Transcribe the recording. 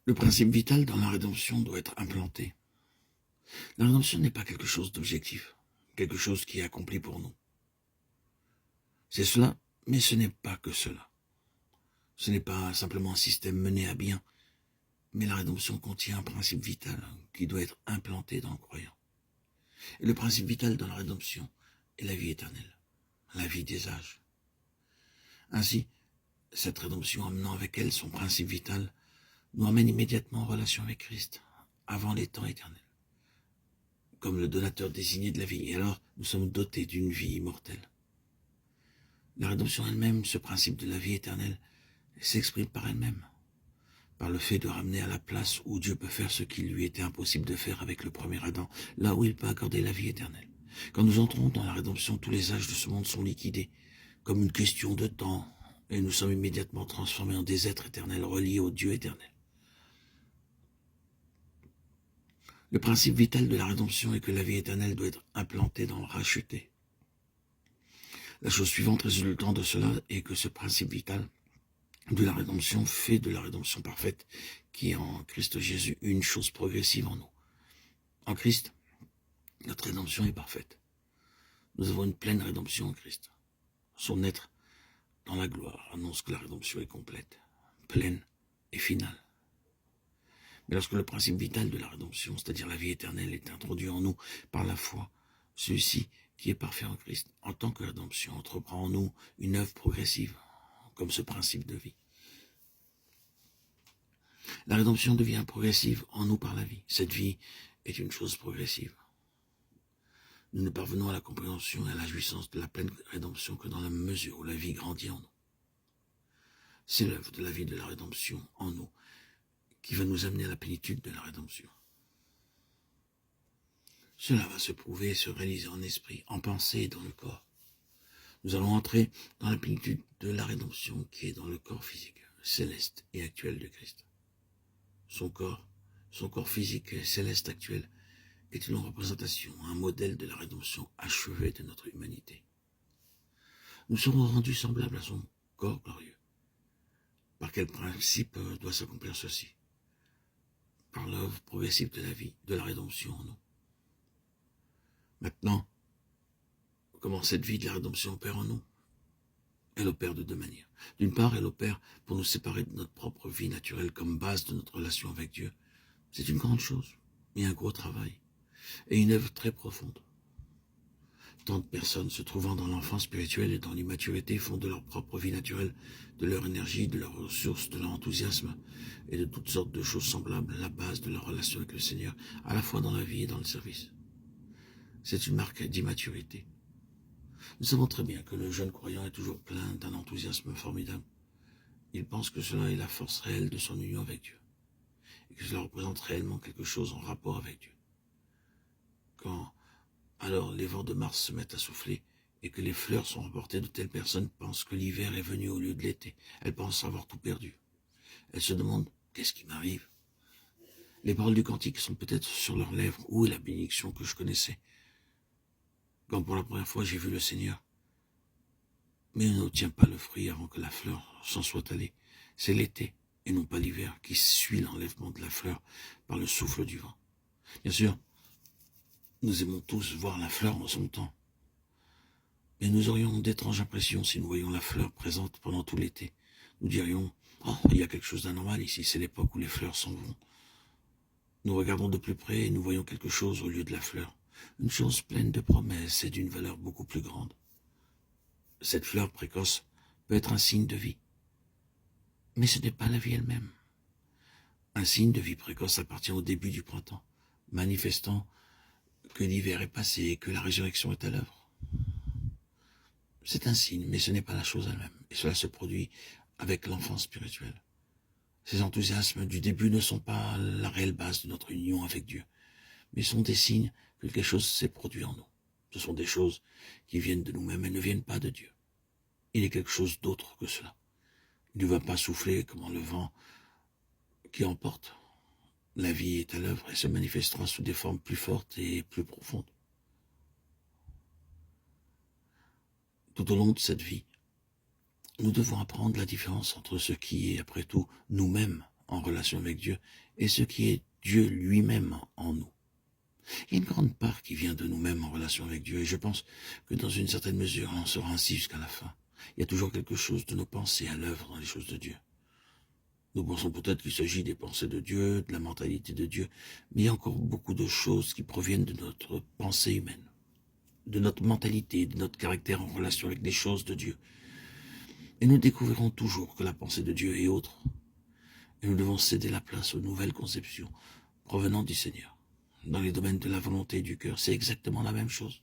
Le principe vital dans la rédemption doit être implanté. La rédemption n'est pas quelque chose d'objectif, quelque chose qui est accompli pour nous. C'est cela, mais ce n'est pas que cela. Ce n'est pas simplement un système mené à bien, mais la rédemption contient un principe vital qui doit être implanté dans le croyant. Et le principe vital dans la rédemption est la vie éternelle, la vie des âges. Ainsi, cette rédemption amenant avec elle son principe vital nous amène immédiatement en relation avec Christ, avant les temps éternels, comme le donateur désigné de la vie. Et alors, nous sommes dotés d'une vie immortelle. La rédemption elle-même, ce principe de la vie éternelle, s'exprime par elle-même, par le fait de ramener à la place où Dieu peut faire ce qu'il lui était impossible de faire avec le premier Adam, là où il peut accorder la vie éternelle. Quand nous entrons dans la rédemption, tous les âges de ce monde sont liquidés, comme une question de temps, et nous sommes immédiatement transformés en des êtres éternels reliés au Dieu éternel. Le principe vital de la rédemption est que la vie éternelle doit être implantée dans le racheté. La chose suivante résultant de cela est que ce principe vital de la rédemption fait de la rédemption parfaite, qui est en Christ Jésus, une chose progressive en nous. En Christ, notre rédemption est parfaite. Nous avons une pleine rédemption en Christ. Son être dans la gloire annonce que la rédemption est complète, pleine et finale. Mais lorsque le principe vital de la rédemption, c'est-à-dire la vie éternelle, est introduit en nous par la foi, celui-ci, qui est parfait en Christ, en tant que rédemption, entreprend en nous une œuvre progressive, comme ce principe de vie. La rédemption devient progressive en nous par la vie. Cette vie est une chose progressive. Nous ne parvenons à la compréhension et à la jouissance de la pleine rédemption que dans la mesure où la vie grandit en nous. C'est l'œuvre de la vie de la rédemption en nous qui va nous amener à la plénitude de la rédemption. Cela va se prouver et se réaliser en esprit, en pensée et dans le corps. Nous allons entrer dans la plénitude de la rédemption qui est dans le corps physique, céleste et actuel de Christ. Son corps physique et céleste actuel est une représentation, un modèle de la rédemption achevée de notre humanité. Nous serons rendus semblables à son corps glorieux. Par quel principe doit s'accomplir ceci? Par l'œuvre progressive de la vie, de la rédemption en nous. Maintenant, comment cette vie de la rédemption opère en nous? Elle opère de deux manières. D'une part, elle opère pour nous séparer de notre propre vie naturelle comme base de notre relation avec Dieu. C'est une grande chose, mais un gros travail, et une œuvre très profonde. Tant de personnes se trouvant dans l'enfance spirituelle et dans l'immaturité font de leur propre vie naturelle, de leur énergie, de leurs ressources, de leur enthousiasme et de toutes sortes de choses semblables la base de leur relation avec le Seigneur, à la fois dans la vie et dans le service. C'est une marque d'immaturité. Nous savons très bien que le jeune croyant est toujours plein d'un enthousiasme formidable. Il pense que cela est la force réelle de son union avec Dieu, et que cela représente réellement quelque chose en rapport avec Dieu. Quand alors les vents de mars se mettent à souffler et que les fleurs sont emportées, de telles personnes pensent que l'hiver est venu au lieu de l'été. Elles pensent avoir tout perdu. Elles se demandent « Qu'est-ce qui m'arrive ?» Les paroles du cantique sont peut-être sur leurs lèvres. Où est la bénédiction que je connaissais quand pour la première fois j'ai vu le Seigneur? Mais on n'obtient pas le fruit avant que la fleur s'en soit allée. C'est l'été, et non pas l'hiver, qui suit l'enlèvement de la fleur par le souffle du vent. Bien sûr, nous aimons tous voir la fleur en son temps. Mais nous aurions d'étranges impressions si nous voyions la fleur présente pendant tout l'été. Nous dirions « Oh, il y a quelque chose d'anormal ici, c'est l'époque où les fleurs s'en vont. » Nous regardons de plus près et nous voyons quelque chose au lieu de la fleur. Une chose pleine de promesses et d'une valeur beaucoup plus grande. Cette fleur précoce peut être un signe de vie. Mais ce n'est pas la vie elle-même. Un signe de vie précoce appartient au début du printemps, manifestant que l'hiver est passé et que la résurrection est à l'œuvre. C'est un signe, mais ce n'est pas la chose elle-même. Et cela se produit avec l'enfance spirituelle. Ces enthousiasmes du début ne sont pas la réelle base de notre union avec Dieu, mais sont des signes que quelque chose s'est produit en nous. Ce sont des choses qui viennent de nous-mêmes et ne viennent pas de Dieu. Il est quelque chose d'autre que cela. Il ne va pas souffler comme le vent qui emporte. La vie est à l'œuvre et se manifestera sous des formes plus fortes et plus profondes. Tout au long de cette vie, nous devons apprendre la différence entre ce qui est, après tout, nous-mêmes en relation avec Dieu et ce qui est Dieu lui-même en nous. Il y a une grande part qui vient de nous-mêmes en relation avec Dieu et je pense que dans une certaine mesure, on en sera ainsi jusqu'à la fin. Il y a toujours quelque chose de nos pensées à l'œuvre dans les choses de Dieu. Nous pensons peut-être qu'il s'agit des pensées de Dieu, de la mentalité de Dieu, mais il y a encore beaucoup de choses qui proviennent de notre pensée humaine, de notre mentalité, de notre caractère en relation avec les choses de Dieu. Et nous découvrirons toujours que la pensée de Dieu est autre. Et nous devons céder la place aux nouvelles conceptions provenant du Seigneur. Dans les domaines de la volonté et du cœur, c'est exactement la même chose.